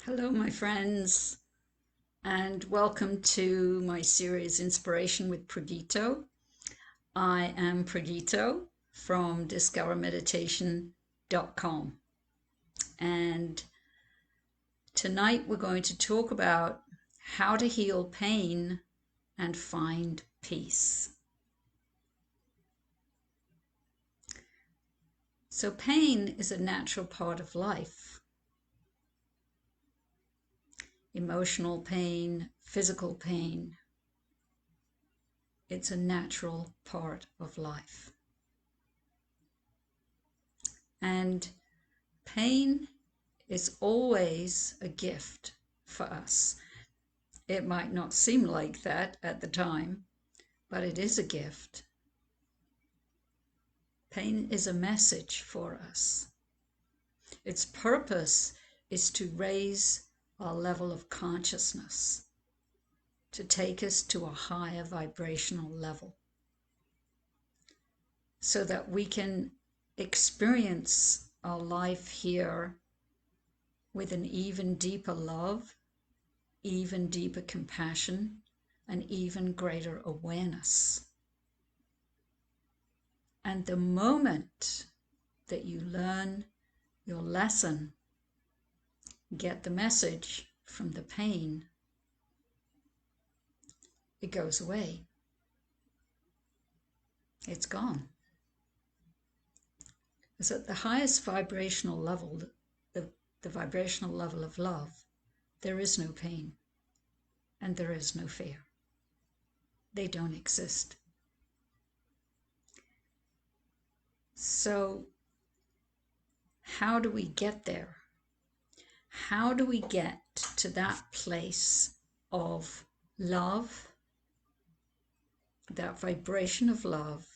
Hello, my friends, and welcome to my series Inspiration with Pradito. I am Pradito from discovermeditation.com, and tonight we're going to talk about how to heal pain and find peace. So, pain is a natural part of life. Emotional pain, physical pain. It's a natural part of life. And pain is always a gift for us. It might not seem like that at the time, but it is a gift. Pain is a message for us. Its purpose is to raise our level of consciousness, to take us to a higher vibrational level, so that we can experience our life here with an even deeper love, even deeper compassion, and even greater awareness. And the moment that you learn your lesson, get the message from the pain, it goes away. It's gone. It's at the highest vibrational level, the vibrational level of love. There is no pain and there is no fear. They don't exist. So, how do we get there? How do we get to that place of love, that vibration of love,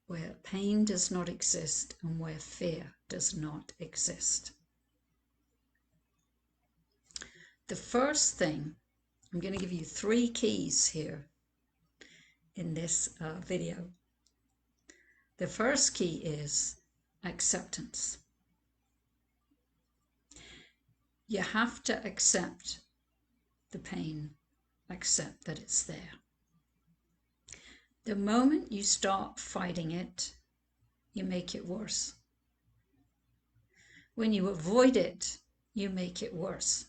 where pain does not exist and where fear does not exist? The first thing, I'm going to give you 3 keys here in this video. The first key is acceptance. You have to accept the pain, accept that it's there. The moment you start fighting it, you make it worse. When you avoid it, you make it worse.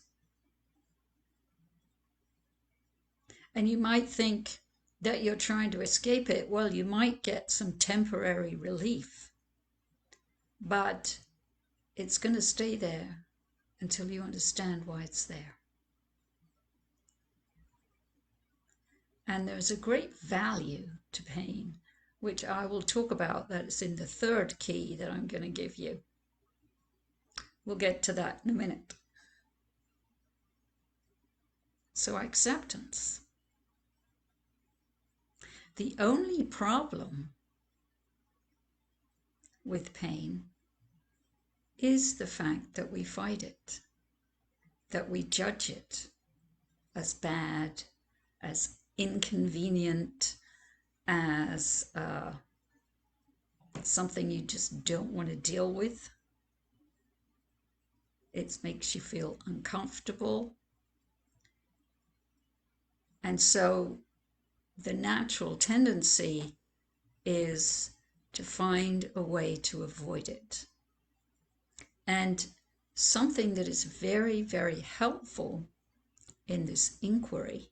And you might think that you're trying to escape it. Well, you might get some temporary relief, but it's going to stay there until you understand why it's there. And there's a great value to pain, which I will talk about. That's in the 3rd key that I'm going to give you. We'll get to that in a minute. So, acceptance. The only problem with pain is the fact that we fight it, that we judge it as bad, as inconvenient, as something you just don't want to deal with. It makes you feel uncomfortable. And so the natural tendency is to find a way to avoid it. And something that is very, very helpful in this inquiry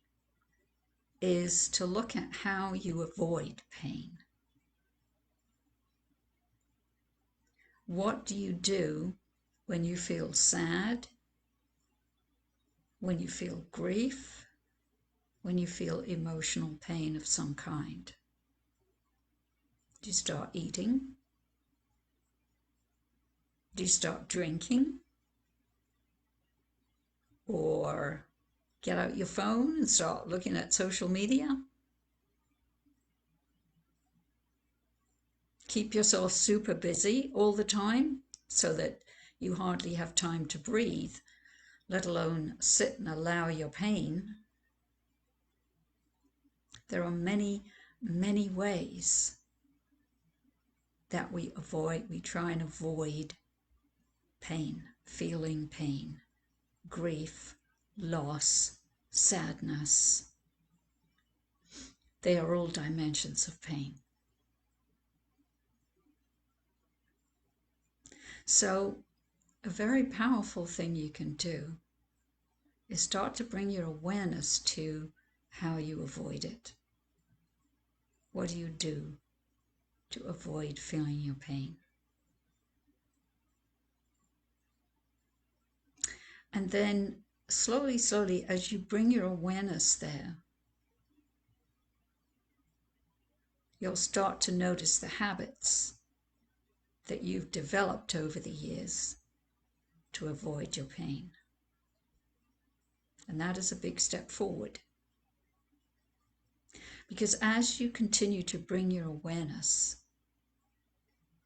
is to look at how you avoid pain. What do you do when you feel sad, when you feel grief, when you feel emotional pain of some kind? Do you start eating? Do you start drinking? Or get out your phone and start looking at social media? Keep yourself super busy all the time so that you hardly have time to breathe, let alone sit and allow your pain. There are many, many ways that we try and avoid pain, feeling pain, grief, loss, sadness. They are all dimensions of pain. So a very powerful thing you can do is start to bring your awareness to how you avoid it. What do you do to avoid feeling your pain? And then slowly, slowly, as you bring your awareness there, you'll start to notice the habits that you've developed over the years to avoid your pain. And that is a big step forward. Because as you continue to bring your awareness,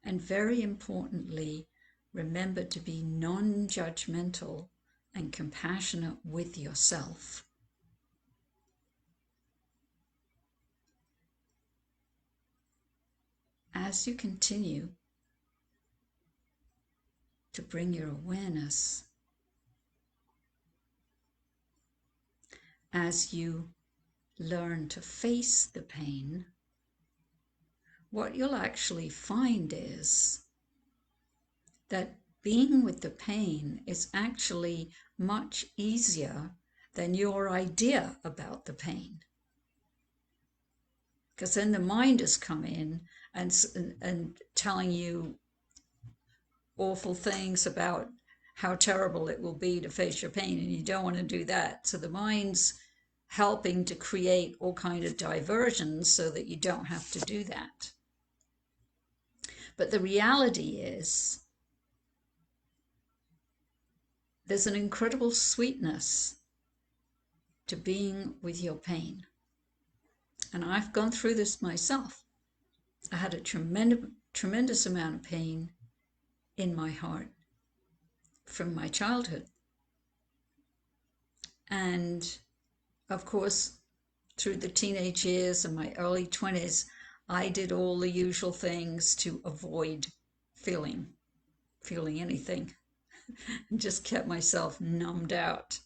and very importantly, remember to be non-judgmental and compassionate with yourself, as you continue to bring your awareness, as you learn to face the pain, what you'll actually find is that being with the pain is actually much easier than your idea about the pain. Because then the mind has come in and telling you awful things about how terrible it will be to face your pain, and you don't want to do that. So the mind's helping to create all kind of diversions so that you don't have to do that. But the reality is, there's an incredible sweetness to being with your pain. And I've gone through this myself. I had a tremendous amount of pain in my heart from my childhood. And of course, through the teenage years and my early 20s, I did all the usual things to avoid feeling anything. And just kept myself numbed out.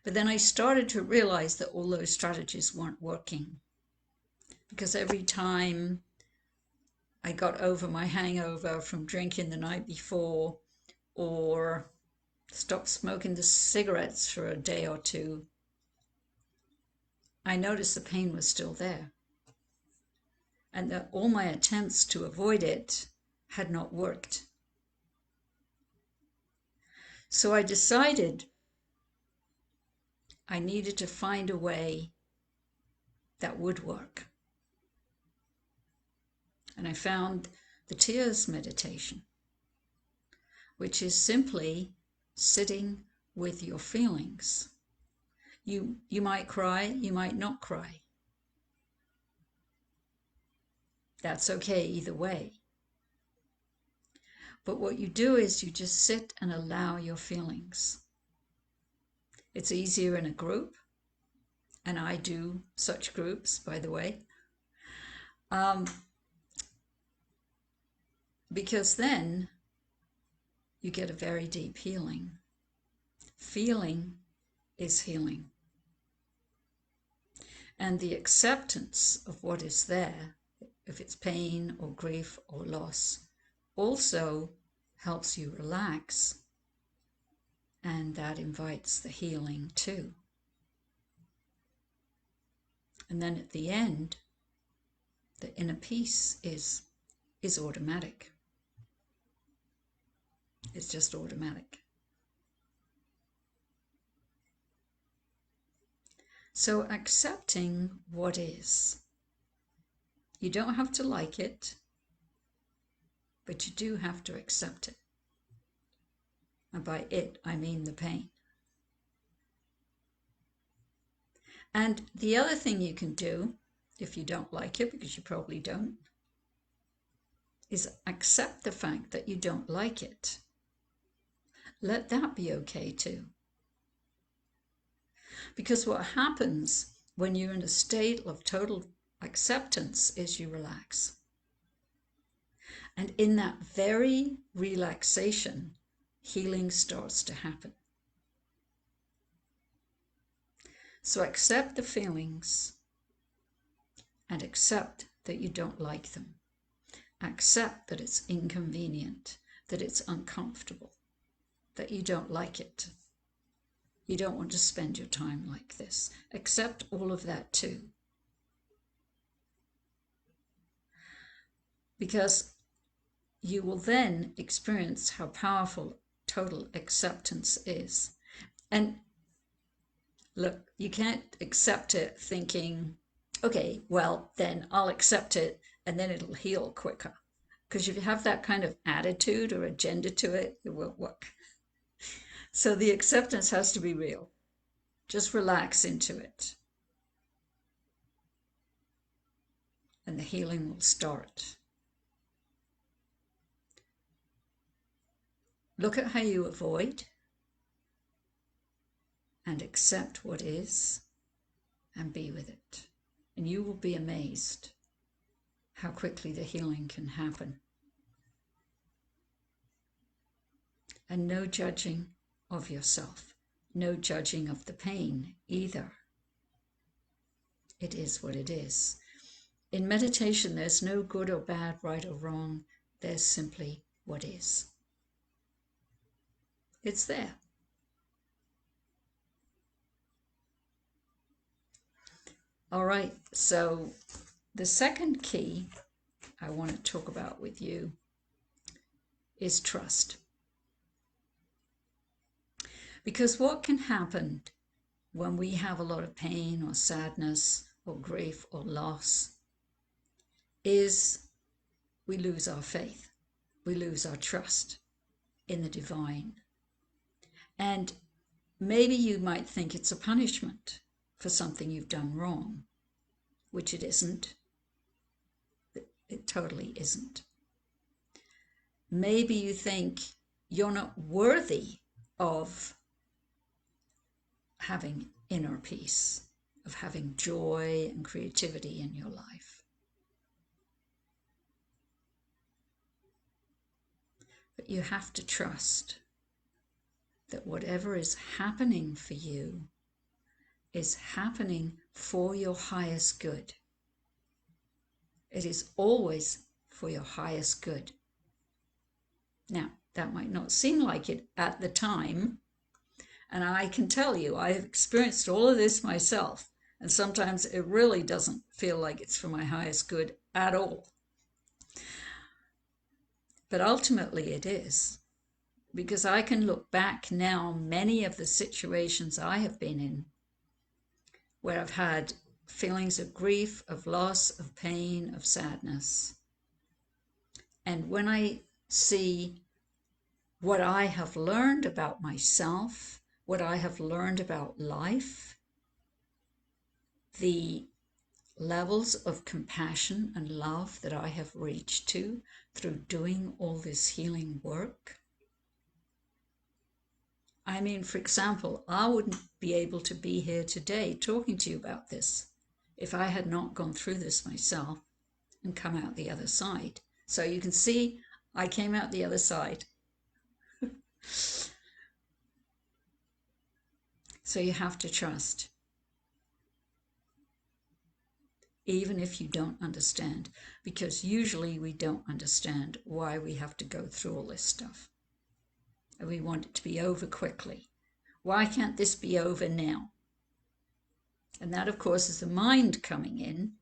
But then I started to realize that all those strategies weren't working. Because every time I got over my hangover from drinking the night before, or stopped smoking the cigarettes for a day or two, I noticed the pain was still there. And that all my attempts to avoid it had not worked. So I decided I needed to find a way that would work. And I found the tears meditation, which is simply sitting with your feelings. You might cry, you might not cry. That's okay either way. But what you do is you just sit and allow your feelings. It's easier in a group, and I do such groups, by the way, because then you get a very deep healing. Feeling is healing. And the acceptance of what is there, if it's pain or grief or loss, also helps you relax, and that invites the healing too. And then at the end, the inner peace is automatic. It's just automatic. So accepting what is. You don't have to like it, but you do have to accept it. And by it, I mean the pain. And the other thing you can do, if you don't like it, because you probably don't, is accept the fact that you don't like it. Let that be okay too. Because what happens when you're in a state of total acceptance is you relax. And in that very relaxation, healing starts to happen. So accept the feelings and accept that you don't like them. Accept that it's inconvenient, that it's uncomfortable, that you don't like it. You don't want to spend your time like this. Accept all of that too. Because you will then experience how powerful total acceptance is. And look, you can't accept it thinking, okay, well, then I'll accept it and then it'll heal quicker. Because if you have that kind of attitude or agenda to it, it won't work. So the acceptance has to be real. Just relax into it. And the healing will start. Look at how you avoid and accept what is and be with it. And you will be amazed how quickly the healing can happen. And no judging of yourself, no judging of the pain either. It is what it is. In meditation, there's no good or bad, right or wrong. There's simply what is. It's there. All right, so the second key I want to talk about with you is trust. Because what can happen when we have a lot of pain or sadness or grief or loss is we lose our faith. We lose our trust in the divine. And maybe you might think it's a punishment for something you've done wrong, which it isn't. It totally isn't. Maybe you think you're not worthy of having inner peace, of having joy and creativity in your life. But you have to trust that whatever is happening for you is happening for your highest good. It is always for your highest good. Now, that might not seem like it at the time, and I can tell you, I have experienced all of this myself, and sometimes it really doesn't feel like it's for my highest good at all. But ultimately it is, because I can look back now, many of the situations I have been in, where I've had feelings of grief, of loss, of pain, of sadness. And when I see what I have learned about myself, what I have learned about life, the levels of compassion and love that I have reached to through doing all this healing work. I mean, for example, I wouldn't be able to be here today talking to you about this if I had not gone through this myself and come out the other side. So you can see I came out the other side. So you have to trust, even if you don't understand, because usually we don't understand why we have to go through all this stuff. And we want it to be over quickly. Why can't this be over now? And that, of course, is the mind coming in,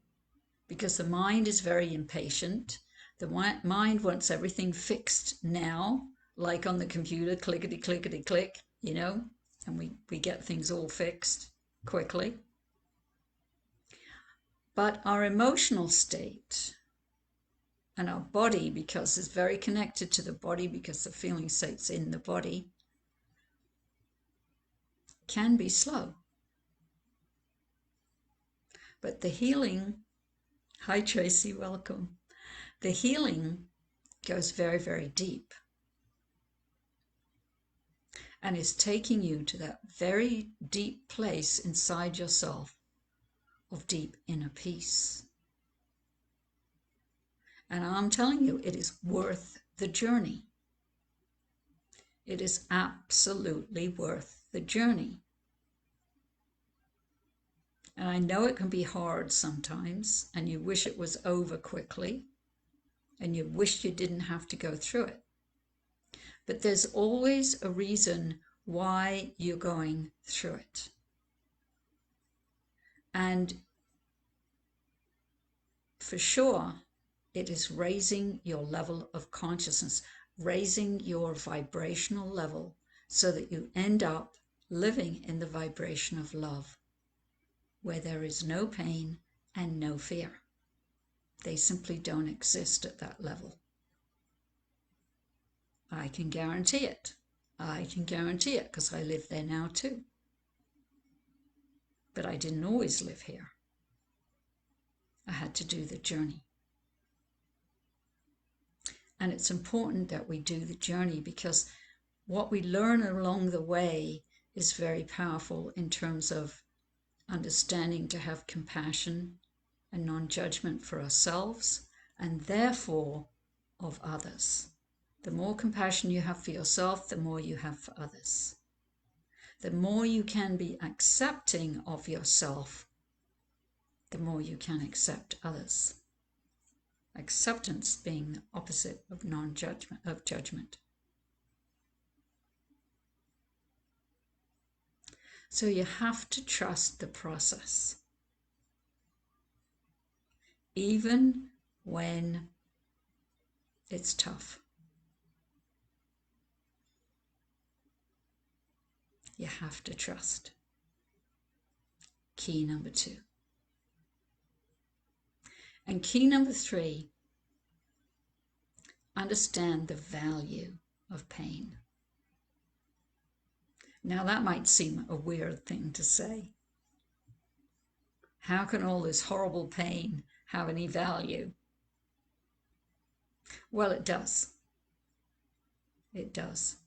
because the mind is very impatient. The mind wants everything fixed now, like on the computer, clickety, clickety, click, you know, and we get things all fixed quickly. But our emotional state and our body, because it's very connected to the body, because the feeling state's in the body, can be slow. But the healing, hi Tracy, welcome. The healing goes very, very deep and is taking you to that very deep place inside yourself of deep inner peace. And I'm telling you, it is worth the journey. It is absolutely worth the journey. And I know it can be hard sometimes, and you wish it was over quickly, and you wish you didn't have to go through it. But there's always a reason why you're going through it. And for sure, it is raising your level of consciousness, raising your vibrational level so that you end up living in the vibration of love, where there is no pain and no fear. They simply don't exist at that level. I can guarantee it. I can guarantee it because I live there now too. But I didn't always live here. I had to do the journey. And it's important that we do the journey because what we learn along the way is very powerful in terms of understanding to have compassion and non-judgment for ourselves and therefore of others. The more compassion you have for yourself, the more you have for others. The more you can be accepting of yourself, the more you can accept others. Acceptance being the opposite of non-judgment, of judgment. So you have to trust the process. Even when it's tough. You have to trust. Key number 2. And key number 3, understand the value of pain. Now that might seem a weird thing to say. How can all this horrible pain have any value? Well, it does. It does.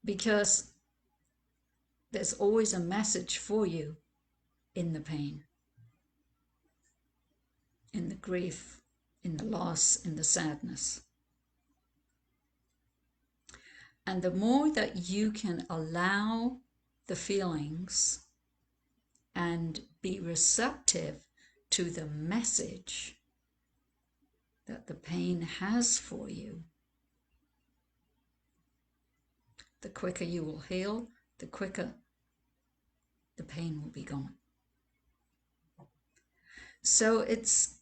Because there's always a message for you in the pain, in the grief, in the loss, in the sadness. And the more that you can allow the feelings and be receptive to the message that the pain has for you, the quicker you will heal, the quicker the pain will be gone. So it's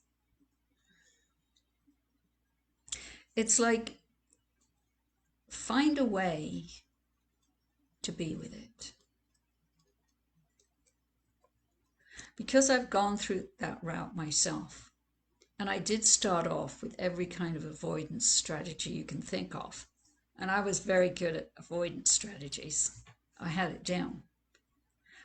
like find a way to be with it. Because I've gone through that route myself, and I did start off with every kind of avoidance strategy you can think of. And I was very good at avoidance strategies. I had it down.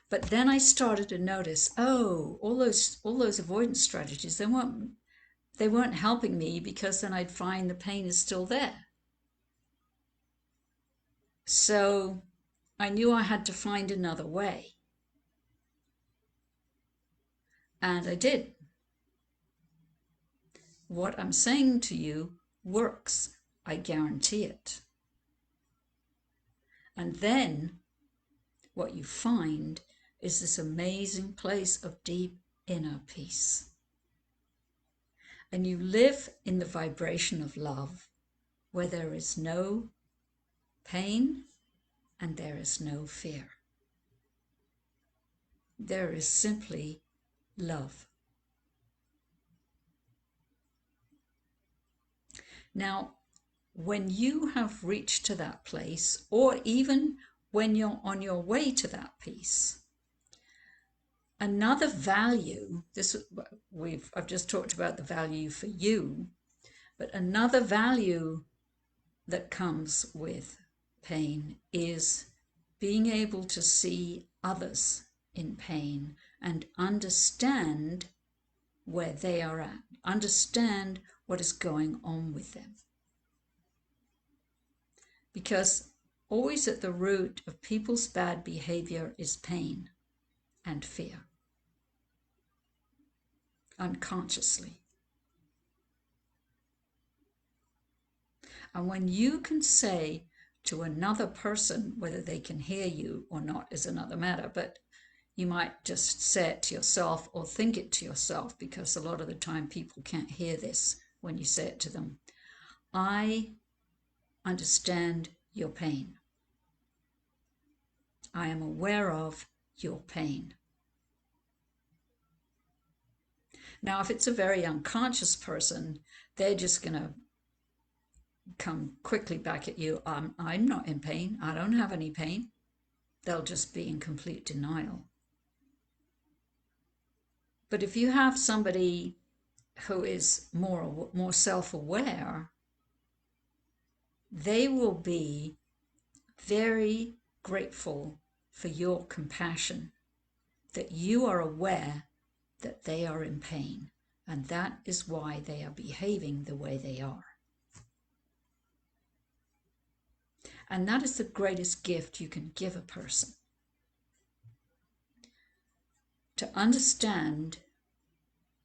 But then I started to notice, oh, all those avoidance strategies, they weren't helping me because then I'd find the pain is still there. So I knew I had to find another way. And I did. What I'm saying to you works. I guarantee it. And then what you find is this amazing place of deep inner peace. And you live in the vibration of love, where there is no pain and there is no fear. There is simply love. Now, when you have reached to that place, or even when you're on your way to that peace, another value, I've just talked about the value for you, but another value that comes with pain is being able to see others in pain and understand where they are at, understand what is going on with them. Because always at the root of people's bad behavior is pain and fear, unconsciously. And when you can say to another person, whether they can hear you or not is another matter, but you might just say it to yourself or think it to yourself, because a lot of the time people can't hear this when you say it to them. I understand your pain. I am aware of your pain. Now, if it's a very unconscious person, they're just going to come quickly back at you. I'm not in pain. I don't have any pain. They'll just be in complete denial. But if you have somebody who is more self-aware, they will be very grateful for your compassion, that you are aware that they are in pain, and that is why they are behaving the way they are. And that is the greatest gift you can give a person. To understand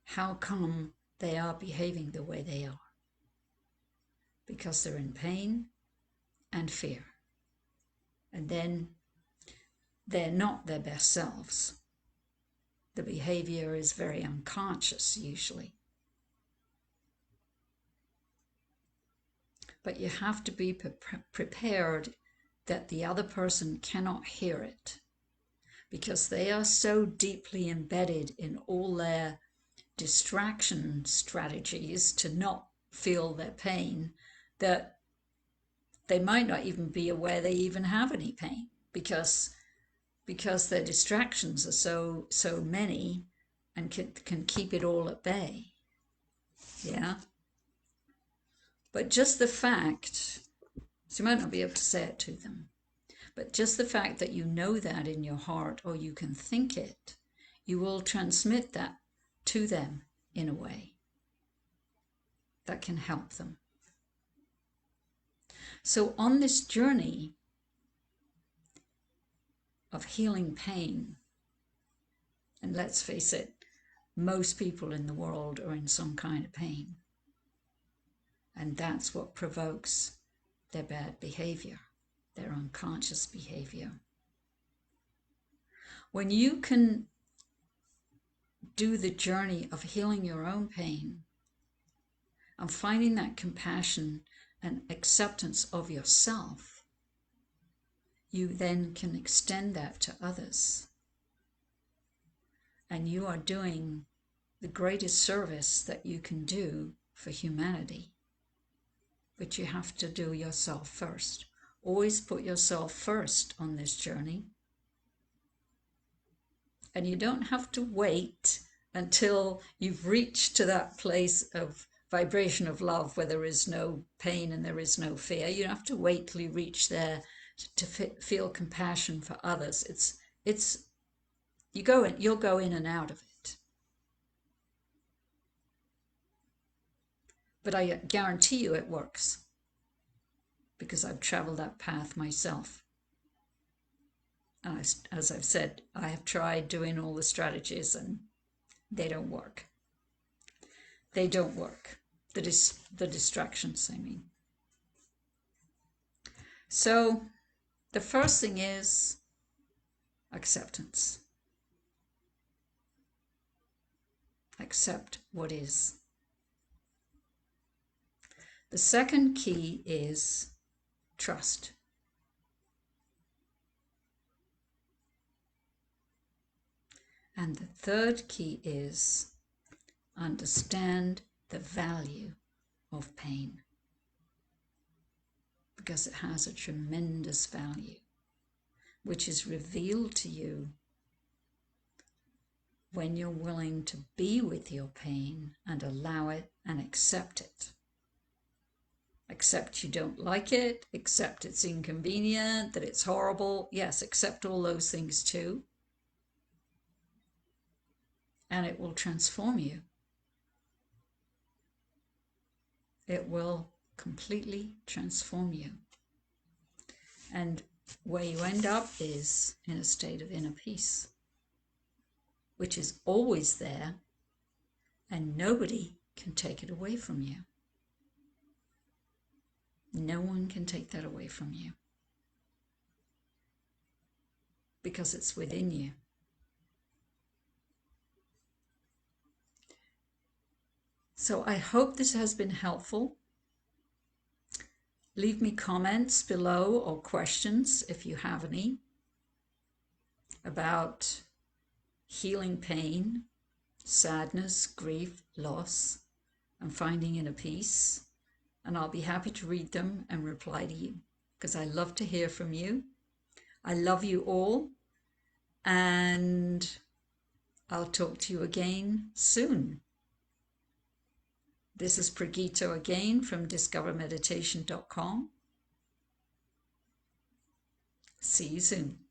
how come they are behaving the way they are. Because they're in pain and fear. And then they're not their best selves. The behavior is very unconscious usually. But you have to be prepared that the other person cannot hear it, because they are so deeply embedded in all their distraction strategies to not feel their pain that they might not even be aware they even have any pain, because their distractions are so many and can keep it all at bay. Yeah. But just the fact, so you might not be able to say it to them, but just the fact that you know that in your heart, or you can think it, you will transmit that to them in a way that can help them. So on this journey of healing pain, and let's face it, most people in the world are in some kind of pain. And that's what provokes their bad behavior, their unconscious behavior. When you can do the journey of healing your own pain and finding that compassion and acceptance of yourself, you then can extend that to others. And you are doing the greatest service that you can do for humanity. But you have to do yourself first. Always put yourself first on this journey. And you don't have to wait until you've reached to that place of vibration of love where there is no pain and there is no fear. You don't have to wait till you reach there to feel compassion for others. You'll go in and out of it. But I guarantee you it works, because I've traveled that path myself. And as I've said, I have tried doing all the strategies and they don't work. They don't work. The distractions, I mean. So the first thing is acceptance. Accept what is. The second key is trust. And the third key is understand the value of pain, because it has a tremendous value, which is revealed to you when you're willing to be with your pain and allow it and accept it. Accept you don't like it, accept it's inconvenient, that it's horrible. Yes, accept all those things too. And it will transform you. It will completely transform you. And where you end up is in a state of inner peace, which is always there, and nobody can take it away from you. No one can take that away from you, because it's within you. So I hope this has been helpful. Leave me comments below or questions if you have any about healing pain, sadness, grief, loss, and finding inner peace. And I'll be happy to read them and reply to you because I love to hear from you. I love you all, and I'll talk to you again soon. This is Brigitte again from discovermeditation.com. See you soon.